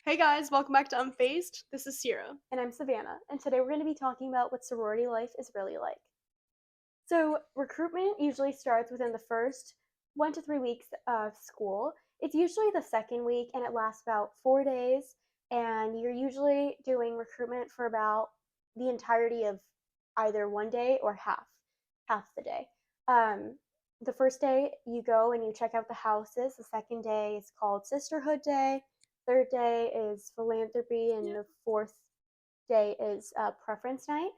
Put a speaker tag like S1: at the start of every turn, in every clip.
S1: Hey guys, welcome back to Unfazed. This is Sierra.
S2: And I'm Savannah, and today we're going to be talking about what sorority life is really like. So, recruitment usually starts within the first 1 to 3 weeks of school. It's usually the second week, and it lasts about 4 days. And you're usually doing recruitment for about the entirety of either one day or half the day. Um, the first day you go and you check out the houses. The second day is called Sisterhood Day. Third day is philanthropy, and
S1: Yeah.
S2: the fourth day is preference night.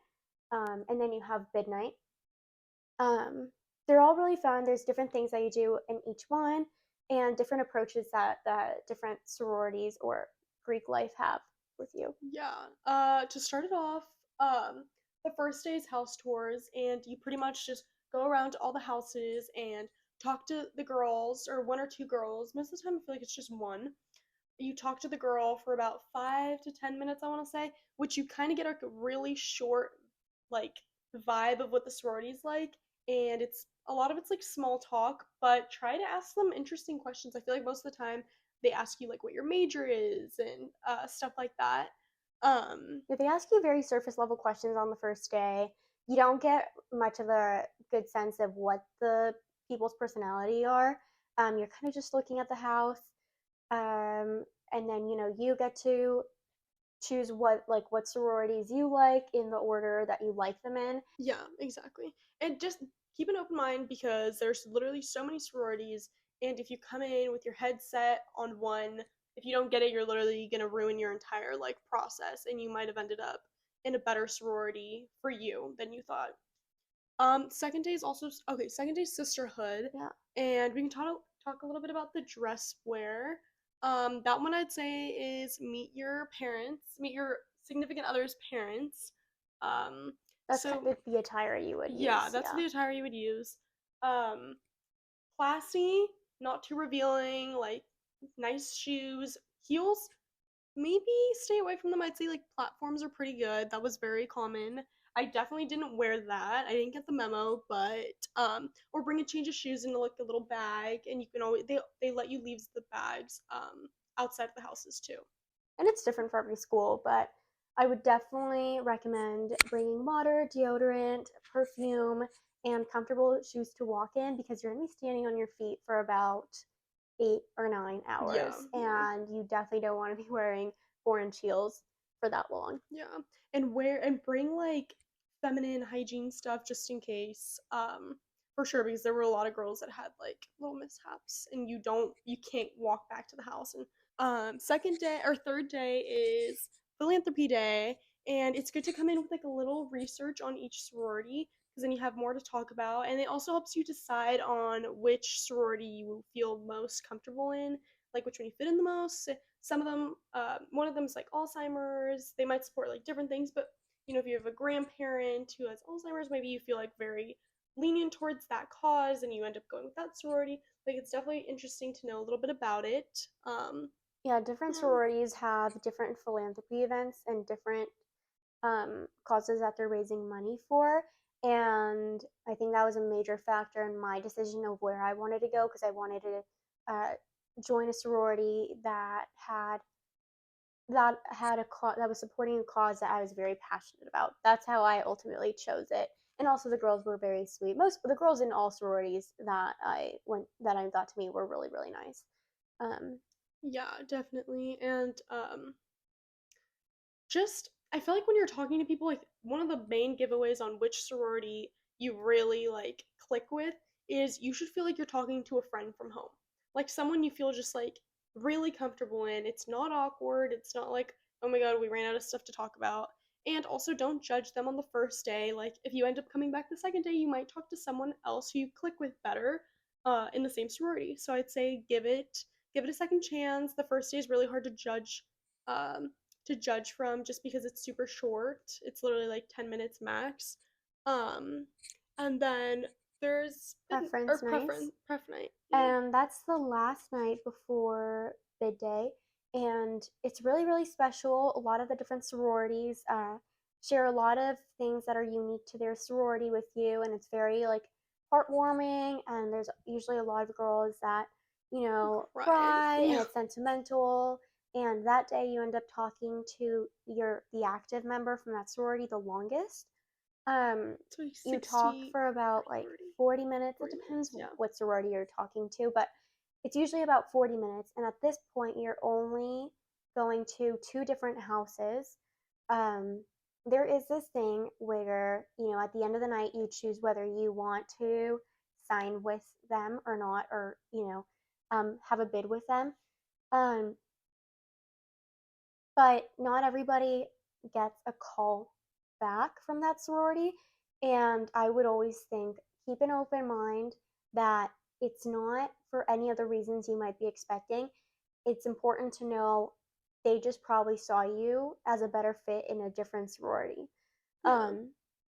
S2: And then you have bid night. um, they're all really fun. There's different things that you do in each one, and different approaches that different sororities or Greek life have with you.
S1: Yeah. To start it off, the first day is house tours, and you pretty much just go around to all the houses and talk to the girls, or one or two girls. Most of the time, I feel like it's just one. You talk to the girl for about 5 to 10 minutes, I want to say, which you kind of get a really short, like, vibe of what the sorority's like, and it's a lot of it's like small talk, but try to ask them interesting questions. I feel like most of the time they ask you like what your major is and stuff like that.
S2: Yeah, they ask you very surface level questions on the first day. You don't get much of a good sense of what the people's personality are. You're kind of just looking at the house, and then you get to choose what sororities you like in the order that you like them in.
S1: Yeah, exactly. And just keep an open mind because there's literally so many sororities, and if you come in with your head set on one, if you don't get it, you're literally gonna ruin your entire like process, and you might have ended up in a better sorority for you than you thought. Second day is also okay. Second day is sisterhood,
S2: Yeah,
S1: and we can talk a little bit about the dress wear. That one I'd say is meet your significant other's parents. Um,
S2: that's kind
S1: so
S2: of the attire you would
S1: yeah,
S2: use.
S1: that's
S2: Yeah.
S1: the attire you would use. Um, Classy, not too revealing, like nice shoes, heels. Maybe stay away from them. I'd say like platforms are pretty good. That was very common. I definitely didn't wear that. I didn't get the memo, but or bring a change of shoes in like a little bag, and you can always they let you leave the bags outside of the houses too.
S2: And it's different for every school, but I would definitely recommend bringing water, deodorant, perfume, and comfortable shoes to walk in, because you're going to be standing on your feet for about 8 or 9 hours,
S1: Yeah, yeah.
S2: and you definitely don't want to be wearing 4-inch heels for that long.
S1: Yeah, and bring like feminine hygiene stuff just in case. For sure, because there were a lot of girls that had like little mishaps, and you can't walk back to the house. And second day or third day is philanthropy day, and it's good to come in with like a little research on each sorority because then you have more to talk about, and it also helps you decide on which sorority you feel most comfortable in, like which one you fit in the most. Some of them, one of them is like Alzheimer's. They might support like different things, but if you have a grandparent who has Alzheimer's, maybe you feel like very lenient towards that cause and you end up going with that sorority. Like it's definitely interesting to know a little bit about it.
S2: Yeah, different
S1: Yeah.
S2: sororities have different philanthropy events and different causes that they're raising money for. And I think that was a major factor in my decision of where I wanted to go, because I wanted to uh, join a sorority that had that was supporting a cause that I was very passionate about. That's how I ultimately chose it. And also, the girls were very sweet. Most of the girls in all sororities that I got to meet were really, really nice. Um,
S1: Yeah, definitely. And just I feel like when you're talking to people, like one of the main giveaways on which sorority you really like click with is you should feel like you're talking to a friend from home. Like someone you feel just like really comfortable in. It's not awkward. It's not like, oh my god, we ran out of stuff to talk about. And also don't judge them on the first day. Like if you end up coming back the second day, you might talk to someone else who you click with better in the same sorority. So I'd say give it a second chance. The first day is really hard um, to judge from just because it's super short. It's literally like 10 minutes max. Um and then there's
S2: Preference nights.
S1: pref night. Yeah.
S2: And that's the last night before bid day. And it's really, really special. A lot of the different sororities share a lot of things that are unique to their sorority with you. And it's very like heartwarming. And there's usually a lot of girls that
S1: Cry.
S2: cry, and
S1: Yeah.
S2: it's sentimental. and that day you end up talking to the active member from that sorority the longest. Um,
S1: It's like
S2: you talk
S1: 60
S2: for about
S1: or
S2: like
S1: 30,
S2: 40 minutes. It
S1: 40
S2: depends
S1: minutes. Yeah.
S2: what sorority you're talking to, but it's usually about 40 minutes. And at this point, you're only going to two different houses. Um, there is this thing where, at the end of the night, you choose whether you want to sign with them or not, or, have a bid with them. Um, but not everybody gets a call back from that sorority. And I would always think keep an open mind that it's not for any of the reasons you might be expecting. It's important to know they just probably saw you as a better fit in a different sorority.
S1: Yeah.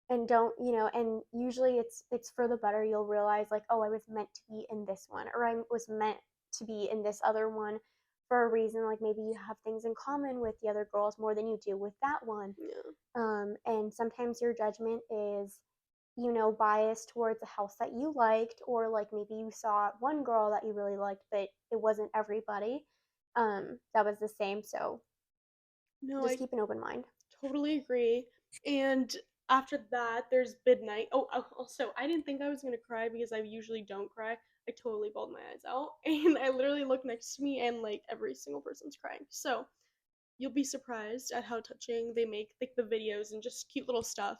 S2: And don't, and usually it's for the better. You'll realize like, oh, I was meant to be in this one, or I was meant to be in this other one for a reason. Like maybe you have things in common with the other girls more than you do with that one.
S1: Yeah.
S2: And sometimes your judgment is, biased towards a house that you liked, or like maybe you saw one girl that you really liked, but it wasn't everybody that was the same. So
S1: No,
S2: just
S1: I
S2: keep an open mind.
S1: totally agree. And after that, there's midnight. Oh, also, I didn't think I was gonna cry because I usually don't cry. I totally bawled my eyes out, and I literally look next to me, and like every single person's crying. So you'll be surprised at how touching they make like the videos and just cute little stuff.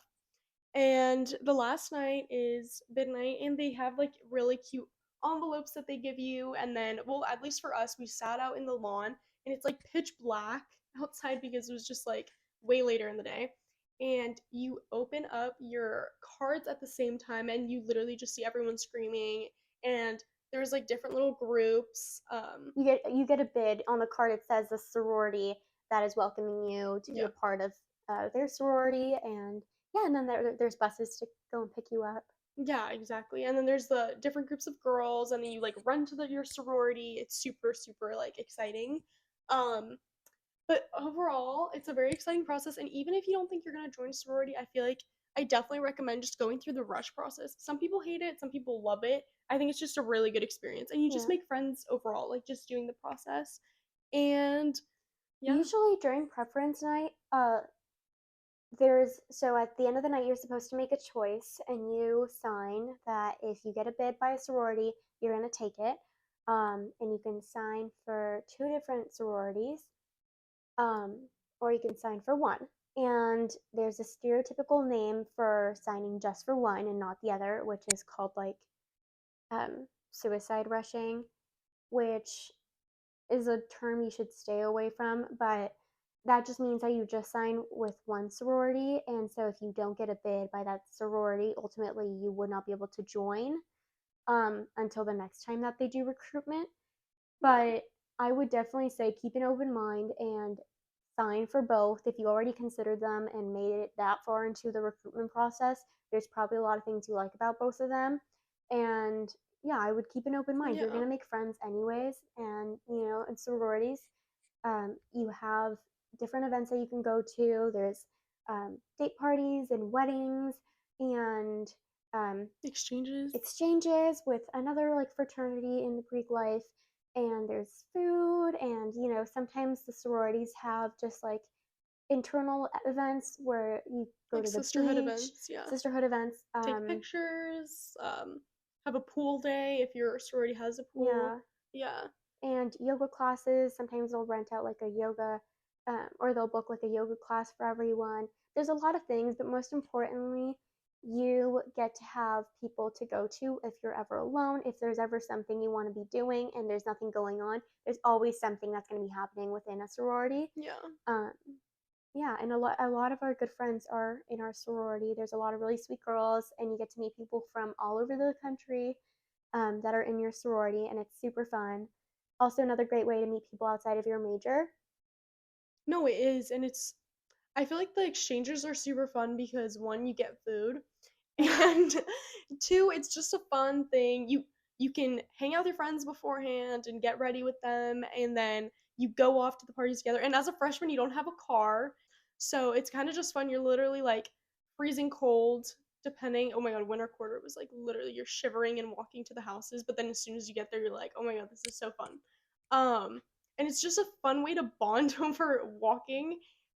S1: And the last night is midnight, and they have like really cute envelopes that they give you. And then, well, at least for us, we sat out in the lawn, and it's like pitch black outside because it was just like way later in the day. And you open up your cards at the same time, and you literally just see everyone screaming. And there's like different little groups.
S2: You get a bid on the card. It says the sorority that is welcoming you to be
S1: Yeah.
S2: a part of their sorority, and yeah, and then there's buses to go and pick you up.
S1: Yeah, exactly. And then there's the different groups of girls, and then you like run to your sorority. It's super, super like exciting. Um, but overall, it's a very exciting process. And even if you don't think you're gonna join a sorority, I feel like I definitely recommend just going through the rush process. Some people hate it, some people love it. I think it's just a really good experience, and you just
S2: Yeah.
S1: make friends overall, like just doing the process. And yeah,
S2: Usually during preference night, there's so at the end of the night you're supposed to make a choice, and you sign that if you get a bid by a sorority, you're gonna take it. And you can sign for two different sororities, um, or you can sign for one. And there's a stereotypical name for signing just for one and not the other, which is called like suicide rushing, which is a term you should stay away from. But that just means that you just sign with one sorority. And so if you don't get a bid by that sorority, ultimately you would not be able to join until the next time that they do recruitment.
S1: yeah,
S2: But I would definitely say keep an open mind and sign for both. If you already considered them and made it that far into the recruitment process, there's probably a lot of things you like about both of them. And yeah, I would keep an open mind. You're
S1: yeah,
S2: going to make friends anyways. And, in sororities, you have different events that you can go to. There's date parties and weddings and um,
S1: exchanges.
S2: exchanges with another like fraternity in the Greek life, and there's food, and sometimes the sororities have just like internal events where you go
S1: Like
S2: to the
S1: sisterhood
S2: beach,
S1: events, yeah.
S2: sisterhood events.
S1: Take pictures, have a pool day if your sorority has a pool.
S2: Yeah,
S1: Yeah.
S2: and yoga classes. Sometimes they'll rent out like a yoga, or they'll book like a yoga class for everyone. There's a lot of things, but most importantly, you get to have people to go to if you're ever alone. If there's ever something you want to be doing and there's nothing going on, there's always something that's going to be happening within a sorority.
S1: Yeah.
S2: Um, yeah, and a lot of our good friends are in our sorority. There's a lot of really sweet girls, and you get to meet people from all over the country that are in your sorority, and it's super fun. Also, another great way to meet people outside of your major.
S1: No, it is, and I feel like the exchanges are super fun because one, you get food, and two, it's just a fun thing. You can hang out with your friends beforehand and get ready with them, and then you go off to the parties together. And as a freshman, you don't have a car, so it's kind of just fun. You're literally like freezing cold, depending. Oh my god, winter quarter was like literally you're shivering and walking to the houses, but then as soon as you get there, you're like, oh my god, this is so fun. Um, and it's just a fun way to bond over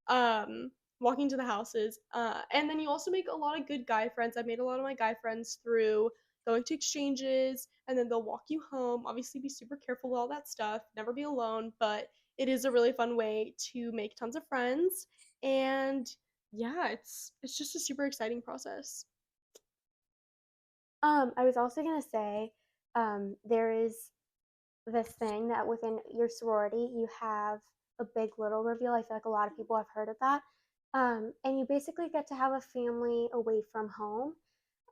S1: um, walking to the houses. And then you also make a lot of good guy friends. I've made a lot of my guy friends through going to exchanges, and then they'll walk you home. Obviously, be super careful with all that stuff. Never be alone, but it is a really fun way to make tons of friends. And yeah, it's just a super exciting process.
S2: I was also gonna say, there is this thing that within your sorority you have a big little reveal. I feel like a lot of people have heard of that. And you basically get to have a family away from home.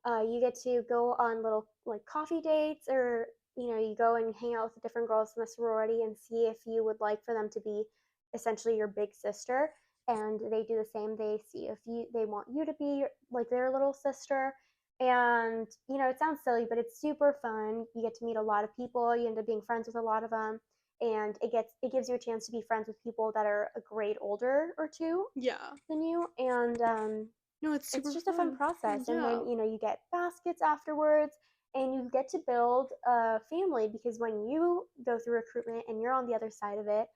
S2: You get to go on little like coffee dates, or you go and hang out with the different girls in the sorority and see if you would like for them to be essentially your big sister. And they do the same. They see if they want you to be like their little sister. And it sounds silly, but it's super fun. You get to meet a lot of people. You end up being friends with a lot of them, and it gives you a chance to be friends with people that are a grade older or two
S1: Yeah.
S2: than you. And
S1: No, it's
S2: it's
S1: super
S2: just a fun
S1: fun.
S2: process. And
S1: Yeah.
S2: then you get baskets afterwards, and you get to build a family, because when you go through recruitment and you're on the other side of it,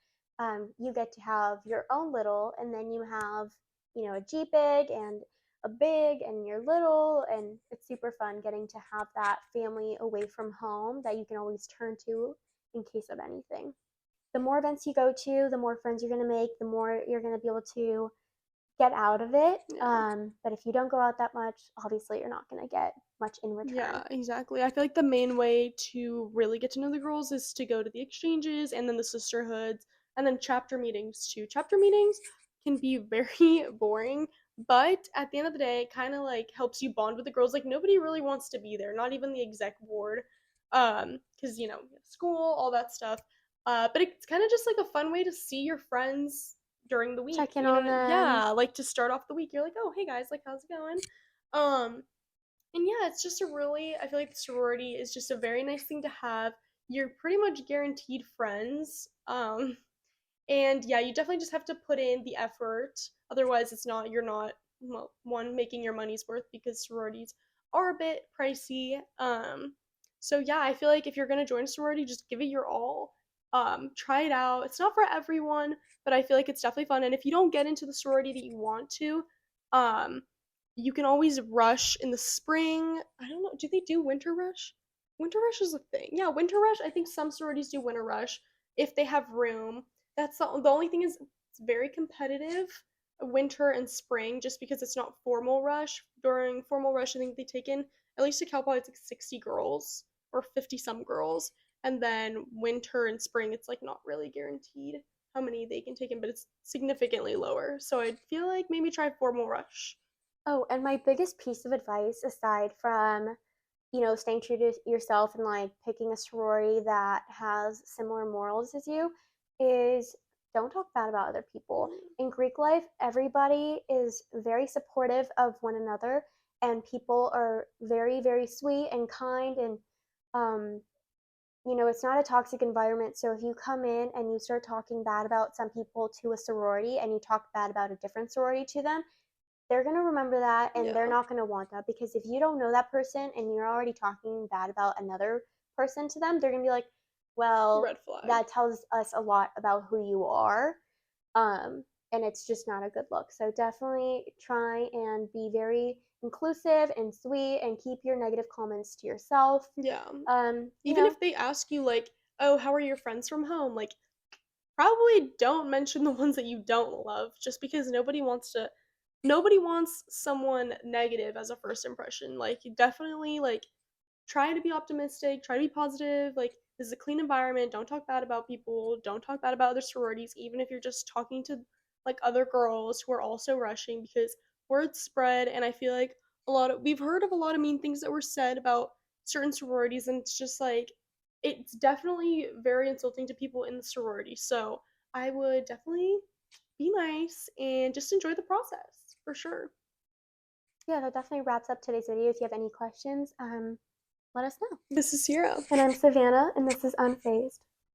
S2: you get to have your own little, and then you have a G big and a big and your little, and it's super fun getting to have that family away from home that you can always turn to in case of anything. The more events you go to, the more friends you're going to make, the more you're going to be able to get out of it.
S1: Yeah.
S2: But if you don't go out that much, obviously you're not going to get much in return.
S1: Yeah, exactly. I feel like the main way to really get to know the girls is to go to the exchanges and then the sisterhoods and then chapter meetings too. Chapter meetings can be very boring, but at the end of the day, it kind of like helps you bond with the girls. Like nobody really wants to be there, not even the exec board, because school, all that stuff. But it's kind of just like a fun way to see your friends during the week.
S2: Check in on them.
S1: Yeah, like to start off the week, you're like, oh hey guys, like how's it going? Um, and yeah, it's just a really, I feel like the sorority is just a very nice thing to have. You're pretty much guaranteed friends. And yeah, you definitely just have to put in the effort. Otherwise, you're not, well, one, making your money's worth because sororities are a bit pricey. So yeah, I feel like if you're going to join a sorority, just give it your all. Try it out. It's not for everyone, but I feel like it's definitely fun. And if you don't get into the sorority that you want to, um, you can always rush in the spring. I don't know. Do they do winter rush? Winter rush is a thing. Yeah, winter rush. I think some sororities do winter rush if they have room. That's the only thing is it's very competitive winter and spring just because it's not formal rush. During formal rush, I think they take in at least a Cal it's like 60 girls or 50 some girls. And then winter and spring, it's like not really guaranteed how many they can take in, but it's significantly lower. So I feel like maybe try formal rush.
S2: Oh, and my biggest piece of advice, aside from staying true to yourself and like picking a sorority that has similar morals as you, is don't talk bad about other people. In Greek life, everybody is very supportive of one another, and people are very, very sweet and kind. And um, it's not a toxic environment. So if you come in and you start talking bad about some people to a sorority, and you talk bad about a different sorority to them, they're going to remember that, and they're
S1: Yeah.
S2: not going to want that, because if you don't know that person and you're already talking bad about another person to them, they're going to be like, well,
S1: Red flag.
S2: that tells us a lot about who you are. um, and it's just not a good look. So definitely try and be very inclusive and sweet, and keep your negative comments to yourself.
S1: Yeah.
S2: um, you
S1: Even
S2: know
S1: if they ask you like, "Oh, how are your friends from home?" Like probably don't mention the ones that you don't love just because nobody wants someone negative as a first impression. Like you definitely like try to be optimistic, try to be positive. Like this is a clean environment. Don't talk bad about people. Don't talk bad about other sororities, even if you're just talking to like other girls who are also rushing because words spread. And I feel like we've heard of a lot of mean things that were said about certain sororities, and it's just like it's definitely very insulting to people in the sorority. So I would definitely be nice and just enjoy the process for sure.
S2: yeah, that definitely wraps up today's video. If you have any questions, let us know.
S1: This is Sierra.
S2: And I'm Savannah, and this is Unfazed.